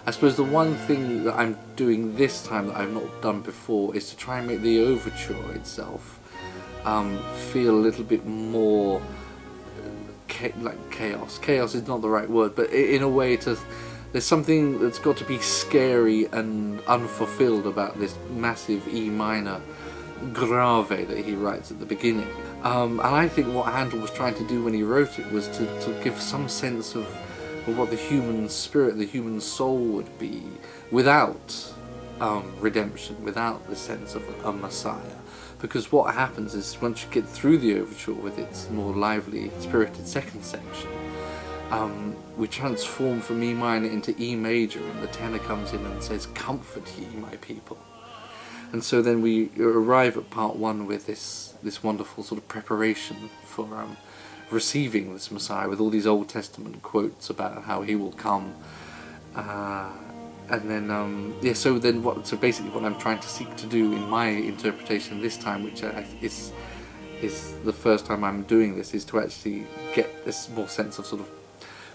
I suppose the one thing that I'm doing this time that I've not done before is to try and make the overture itself feel a little bit more like chaos. Chaos is not the right word, but in a way there's something that's got to be scary and unfulfilled about this massive E minor grave that he writes at the beginning. And I think what Handel was trying to do when he wrote it was to give some sense of what the human spirit, the human soul would be without redemption, without the sense of a Messiah. Because what happens is, once you get through the overture with its more lively, spirited second section, we transform from E minor into E major, and the tenor comes in and says, "Comfort ye, my people." And so then we arrive at part one with this wonderful sort of preparation for receiving this Messiah, with all these Old Testament quotes about how he will come. And then, so basically what I'm trying to seek to do in my interpretation this time, which is the first time I'm doing this, is to actually get this more sense of sort of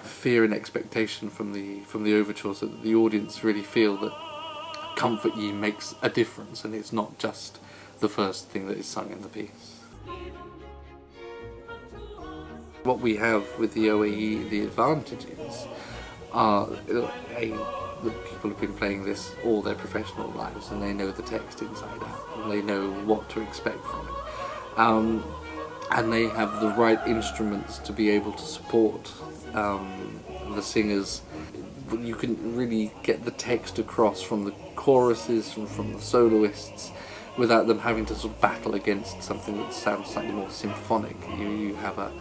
fear and expectation from the overture, so that the audience really feel that "Comfort ye" makes a difference, and it's not just the first thing that is sung in the piece. What we have with the OAE, the advantages are the people have been playing this all their professional lives, and they know the text inside out, and they know what to expect from it, and they have the right instruments to be able to support the singers. You can really get the text across from the choruses, from the soloists, without them having to sort of battle against something that sounds slightly more symphonic. You have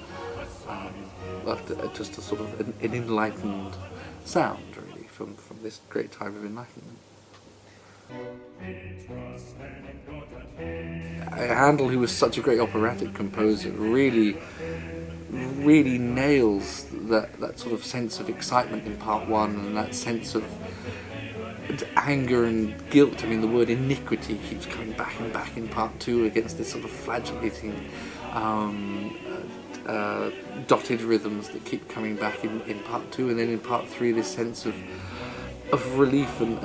just a sort of an enlightened sound, really, from this great time of enlightenment. Handel, who was such a great operatic composer, really nails that sort of sense of excitement in part one, and that sense of anger and guilt. I mean, the word iniquity keeps coming back and back in part two against this sort of flagellating dotted rhythms that keep coming back in part two, and then in part three this sense of relief and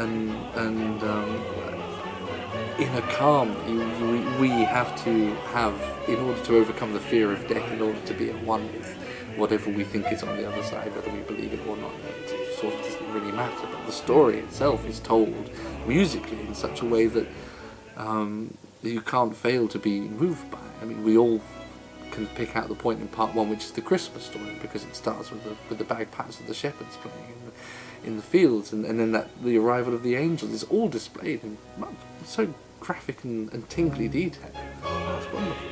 inner calm we have to have in order to overcome the fear of death, in order to be at one with whatever we think is on the other side, whether we believe it or not. It sort of doesn't really matter, but the story itself is told musically in such a way that you can't fail to be moved by it. I mean, we all can pick out the point in part one, which is the Christmas story, because it starts with the bagpipes of the shepherds playing in the fields, and then the arrival of the angels is all displayed in so graphic and tingly detail. It's wonderful.